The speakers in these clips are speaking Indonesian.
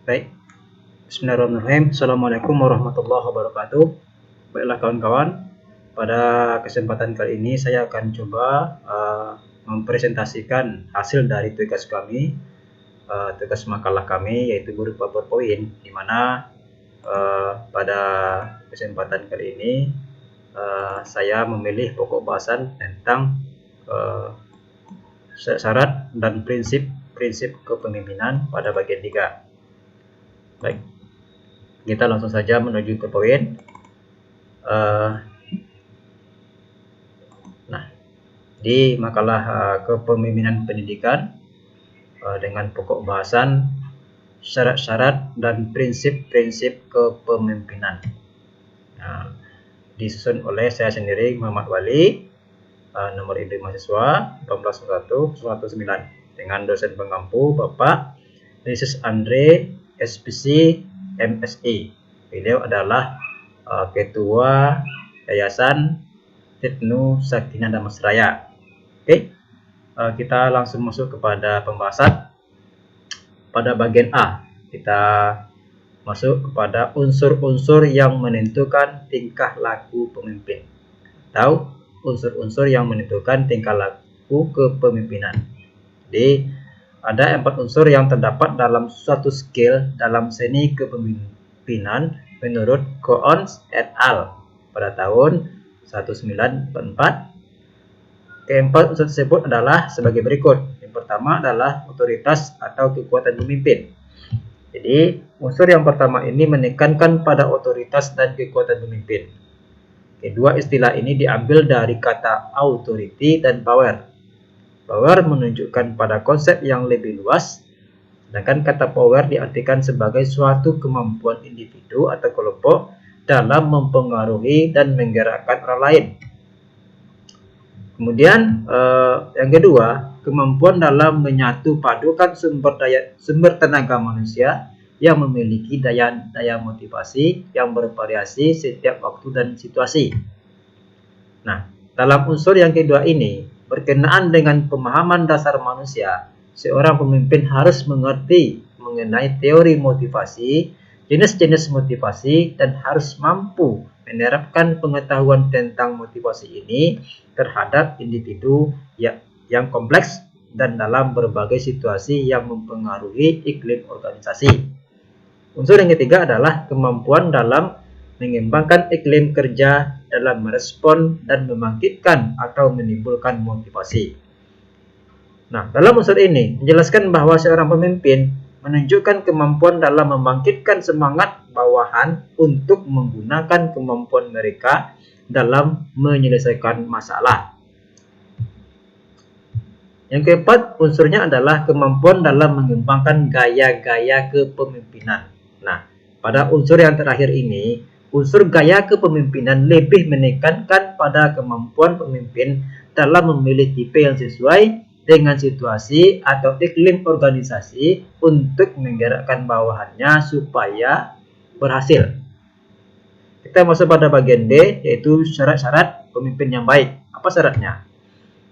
Baik, bismillahirrahmanirrahim. Assalamualaikum warahmatullahi wabarakatuh. Baiklah kawan-kawan, pada kesempatan kali ini saya akan coba mempresentasikan hasil dari tugas kami, tugas makalah kami, yaitu berupa PowerPoint, di mana pada kesempatan kali ini saya memilih pokok bahasan tentang syarat dan prinsip kepemimpinan pada bagian 3. Baik, kita langsung saja menuju ke poin. Nah, di makalah kepemimpinan pendidikan dengan pokok bahasan syarat-syarat dan prinsip-prinsip kepemimpinan. Nah, disusun oleh saya sendiri, Muhammad Wali, nomor induk mahasiswa 1811-119, dengan dosen pengampu Bapak Risis Andre SPC MSI. Beliau adalah Ketua Yayasan Ibnu Sakinah Damastraya. Oke, kita langsung masuk kepada pembahasan. Pada bagian A, kita masuk kepada unsur-unsur yang menentukan tingkah laku pemimpin, atau unsur-unsur yang menentukan tingkah laku kepemimpinan. Jadi ada 4 unsur yang terdapat dalam suatu skill dalam seni kepemimpinan menurut Coons et al. Pada tahun 1944. Keempat unsur tersebut adalah sebagai berikut. Yang pertama adalah otoritas atau kekuatan pemimpin. Jadi unsur yang pertama ini menekankan pada otoritas dan kekuatan pemimpin. Kedua istilah ini diambil dari kata authority dan power. Power menunjukkan pada konsep yang lebih luas, sedangkan kata power diartikan sebagai suatu kemampuan individu atau kelompok dalam mempengaruhi dan menggerakkan orang lain. Kemudian yang kedua, kemampuan dalam menyatu padukan sumber tenaga manusia yang memiliki daya motivasi yang bervariasi setiap waktu dan situasi. Nah, dalam unsur yang kedua ini, berkenaan dengan pemahaman dasar manusia, seorang pemimpin harus mengerti mengenai teori motivasi, jenis-jenis motivasi, dan harus mampu menerapkan pengetahuan tentang motivasi ini terhadap individu yang kompleks dan dalam berbagai situasi yang mempengaruhi iklim organisasi. Unsur yang ketiga adalah kemampuan dalam mengembangkan iklim kerja dalam merespon dan membangkitkan atau menimbulkan motivasi. Nah, dalam unsur ini menjelaskan bahwa seorang pemimpin menunjukkan kemampuan dalam membangkitkan semangat bawahan untuk menggunakan kemampuan mereka dalam menyelesaikan masalah. Yang keempat, unsurnya adalah kemampuan dalam mengembangkan gaya-gaya kepemimpinan. Nah, pada unsur yang terakhir ini, unsur gaya kepemimpinan lebih menekankan pada kemampuan pemimpin dalam memilih tipe yang sesuai dengan situasi atau iklim organisasi untuk menggerakkan bawahannya supaya berhasil. Kita masuk pada bagian D, yaitu syarat-syarat pemimpin yang baik. Apa syaratnya?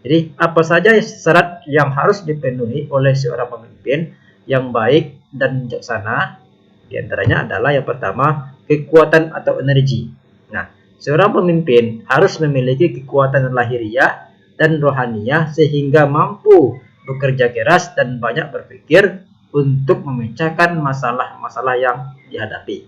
Jadi, apa saja syarat yang harus dipenuhi oleh seorang pemimpin yang baik dan bijaksana? Di antaranya adalah yang pertama, kekuatan atau energi. Nah, seorang pemimpin harus memiliki kekuatan lahiriah dan rohaniah sehingga mampu bekerja keras dan banyak berpikir untuk memecahkan masalah-masalah yang dihadapi.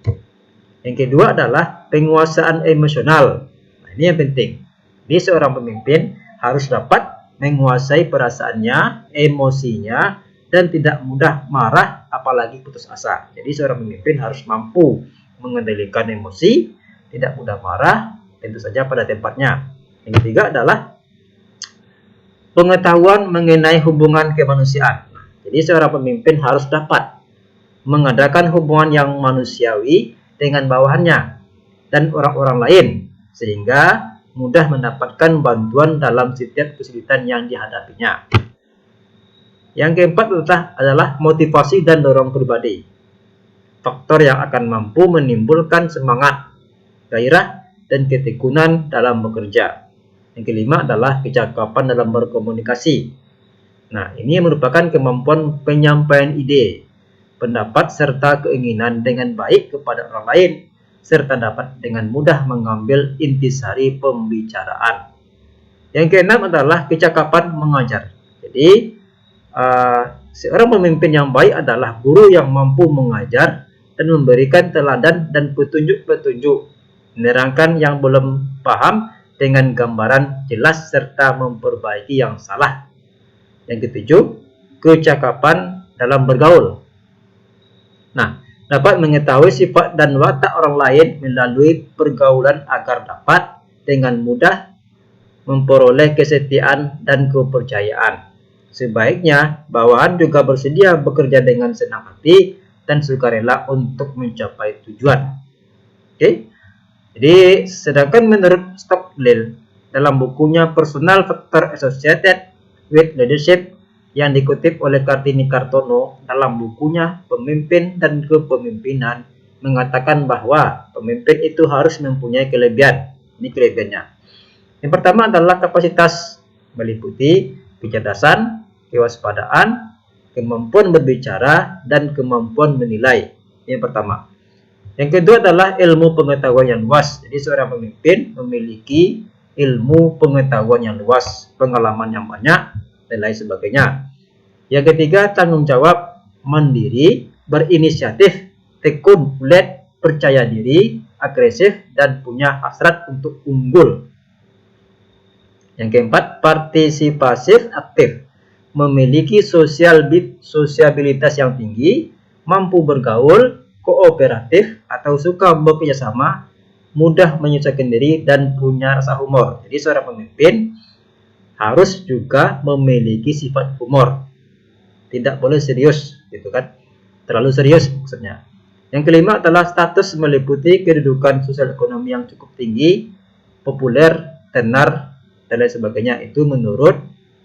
Yang kedua adalah penguasaan emosional. Nah, ini yang penting. Jadi seorang pemimpin harus dapat menguasai perasaannya, emosinya, dan tidak mudah marah apalagi putus asa. Jadi seorang pemimpin harus mampu mengendalikan emosi, tidak mudah marah, tentu saja pada tempatnya. Yang ketiga adalah pengetahuan mengenai hubungan kemanusiaan. Jadi seorang pemimpin harus dapat mengadakan hubungan yang manusiawi dengan bawahannya dan orang-orang lain, sehingga mudah mendapatkan bantuan dalam setiap kesulitan yang dihadapinya. Yang keempat adalah motivasi dan dorong pribadi. Faktor yang akan mampu menimbulkan semangat, gairah, dan ketekunan dalam bekerja. Yang kelima adalah kecakapan dalam berkomunikasi. Nah, ini merupakan kemampuan penyampaian ide, pendapat serta keinginan dengan baik kepada orang lain, serta dapat dengan mudah mengambil intisari pembicaraan. Yang keenam adalah kecakapan mengajar. Jadi seorang pemimpin yang baik adalah guru yang mampu mengajar dan memberikan teladan dan petunjuk-petunjuk, menerangkan yang belum paham dengan gambaran jelas serta memperbaiki yang salah. Yang ketujuh, kecakapan dalam bergaul. Nah, dapat mengetahui sifat dan watak orang lain melalui pergaulan agar dapat dengan mudah memperoleh kesetiaan dan kepercayaan. Sebaiknya bawahan juga bersedia bekerja dengan senang hati dan sukarela untuk mencapai tujuan. Oke. Jadi sedangkan menurut Stockley dalam bukunya Personal Factor Associated with Leadership yang dikutip oleh Kartini Kartono dalam bukunya Pemimpin dan Kepemimpinan mengatakan bahwa pemimpin itu harus mempunyai kelebihan. Ini kelebihannya. Yang pertama adalah kapasitas meliputi kecerdasan, kewaspadaan, kemampuan berbicara, dan kemampuan menilai. Yang pertama. Yang kedua adalah ilmu pengetahuan yang luas. Jadi seorang pemimpin memiliki ilmu pengetahuan yang luas, pengalaman yang banyak, dan lain sebagainya. Yang ketiga, tanggung jawab mandiri, berinisiatif, tekun, ulet, percaya diri, agresif, dan punya hasrat untuk unggul. Yang keempat, partisipasif aktif, memiliki sosiabilitas yang tinggi, mampu bergaul, kooperatif atau suka bekerjasama, mudah menyesuaikan diri, dan punya rasa humor. Jadi seorang pemimpin harus juga memiliki sifat humor. Tidak boleh serius, gitu kan? Terlalu serius maksudnya. Yang kelima adalah status meliputi kedudukan sosial ekonomi yang cukup tinggi, populer, tenar, dan lain sebagainya. Itu menurut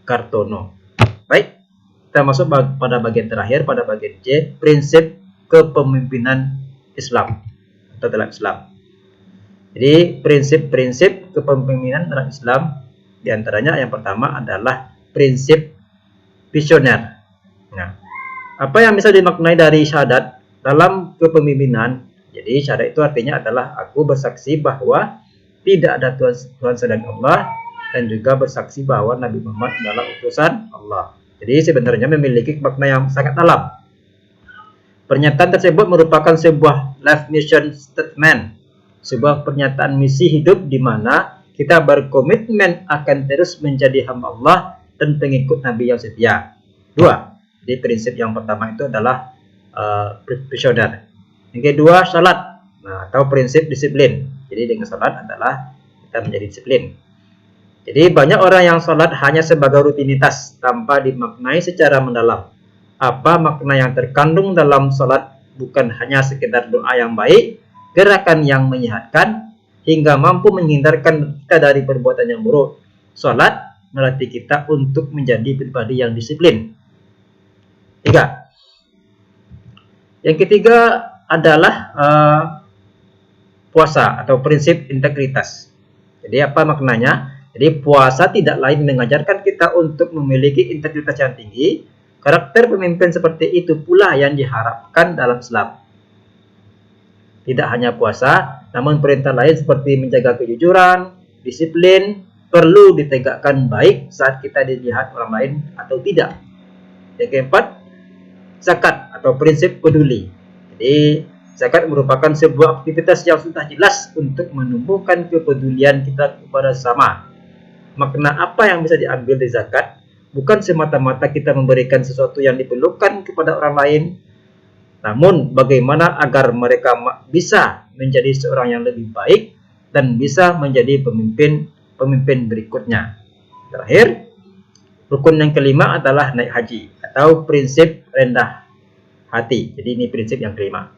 Kartono. Baik, kita masuk pada bagian terakhir, pada bagian C, prinsip kepemimpinan Islam atau dalam Islam. Jadi prinsip-prinsip kepemimpinan dalam Islam diantaranya yang pertama adalah prinsip visioner. Nah, apa yang bisa dimaknai dari syahadat dalam kepemimpinan? Jadi syahadat itu artinya adalah aku bersaksi bahwa tidak ada Tuhan selain Allah dan juga bersaksi bahwa Nabi Muhammad adalah utusan Allah. Jadi sebenarnya memiliki makna yang sangat dalam. Pernyataan tersebut merupakan sebuah life mission statement, sebuah pernyataan misi hidup di mana kita berkomitmen akan terus menjadi hamba Allah dan pengikut Nabi yang setia. Dua, jadi prinsip yang pertama itu adalah visioner. Yang kedua, salat, atau prinsip disiplin. Jadi dengan salat adalah kita menjadi disiplin. Jadi banyak orang yang salat hanya sebagai rutinitas tanpa dimaknai secara mendalam. Apa makna yang terkandung dalam salat bukan hanya sekedar doa yang baik, gerakan yang menyehatkan, hingga mampu menghindarkan kita dari perbuatan yang buruk. Salat melatih kita untuk menjadi pribadi yang disiplin. Tiga. Yang ketiga adalah puasa atau prinsip integritas. Jadi apa maknanya? Jadi puasa tidak lain mengajarkan kita untuk memiliki integritas yang tinggi. Karakter pemimpin seperti itu pula yang diharapkan dalam Islam. Tidak hanya puasa, namun perintah lain seperti menjaga kejujuran, disiplin, perlu ditegakkan baik saat kita dilihat orang lain atau tidak. Yang keempat, zakat atau prinsip peduli. Jadi zakat merupakan sebuah aktivitas yang sudah jelas untuk menumbuhkan kepedulian kita kepada sesama. Makna apa yang bisa diambil dari zakat? Bukan semata-mata kita memberikan sesuatu yang diperlukan kepada orang lain, namun bagaimana agar mereka bisa menjadi seorang yang lebih baik dan bisa menjadi pemimpin berikutnya. Terakhir, rukun yang kelima adalah naik haji atau prinsip rendah hati. Jadi ini prinsip yang kelima.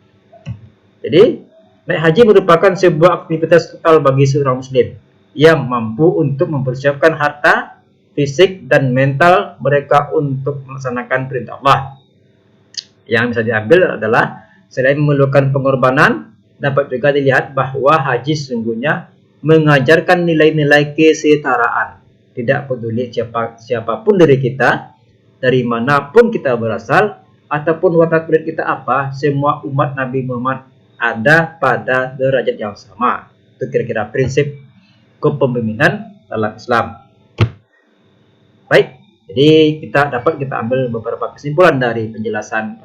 Jadi naik haji merupakan sebuah aktivitas total bagi seorang muslim yang mampu untuk mempersiapkan harta, fisik, dan mental mereka untuk melaksanakan perintah Allah. Yang bisa diambil adalah selain memerlukan pengorbanan, dapat juga dilihat bahwa haji sesungguhnya mengajarkan nilai-nilai kesetaraan. Tidak peduli siapapun dari kita, dari manapun kita berasal, ataupun warna kulit kita apa, semua umat Nabi Muhammad ada pada derajat yang sama. Itu kira-kira prinsip kepemimpinan dalam Islam. Baik, jadi kita ambil beberapa kesimpulan dari penjelasan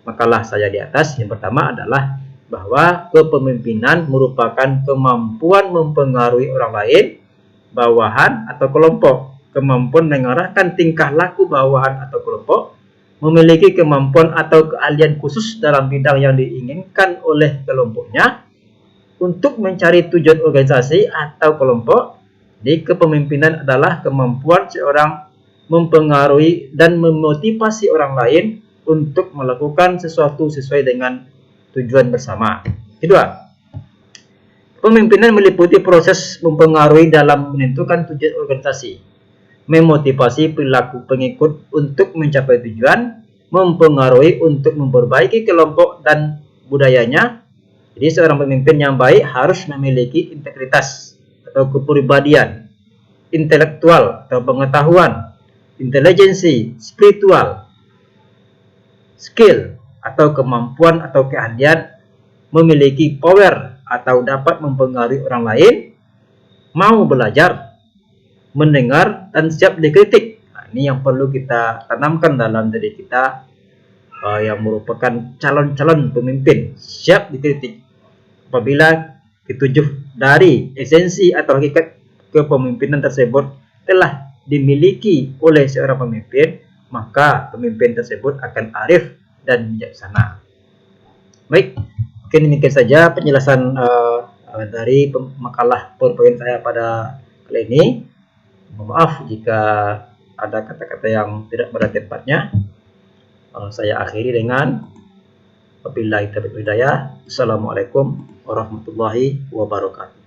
makalah saya di atas. Yang pertama adalah bahwa kepemimpinan merupakan kemampuan mempengaruhi orang lain, bawahan atau kelompok, kemampuan mengarahkan tingkah laku bawahan atau kelompok, memiliki kemampuan atau keahlian khusus dalam bidang yang diinginkan oleh kelompoknya untuk mencari tujuan organisasi atau kelompok. Jadi kepemimpinan adalah kemampuan seorang mempengaruhi dan memotivasi orang lain untuk melakukan sesuatu sesuai dengan tujuan bersama. Kedua, pemimpinan meliputi proses mempengaruhi dalam menentukan tujuan organisasi, memotivasi perilaku pengikut untuk mencapai tujuan, mempengaruhi untuk memperbaiki kelompok dan budayanya. Jadi seorang pemimpin yang baik harus memiliki integritas atau kepribadian, intelektual atau pengetahuan, intelijensi, spiritual, skill atau kemampuan atau keahlian, memiliki power atau dapat mempengaruhi orang lain, mau belajar, mendengar, dan siap dikritik. Nah, ini yang perlu kita tanamkan dalam diri kita yang merupakan calon-calon pemimpin, siap dikritik. Apabila ketujuh dari esensi atau hakikat kepemimpinan tersebut telah dimiliki oleh seorang pemimpin, maka pemimpin tersebut akan arif dan bijaksana. Baik, mungkin demikian saja penjelasan dari makalah PowerPoint saya pada kali ini. Mohon maaf jika ada kata-kata yang tidak pada tempatnya. Saya akhiri dengan wabillahi taufiq wal hidayah. Assalamualaikum warahmatullahi wabarakatuh.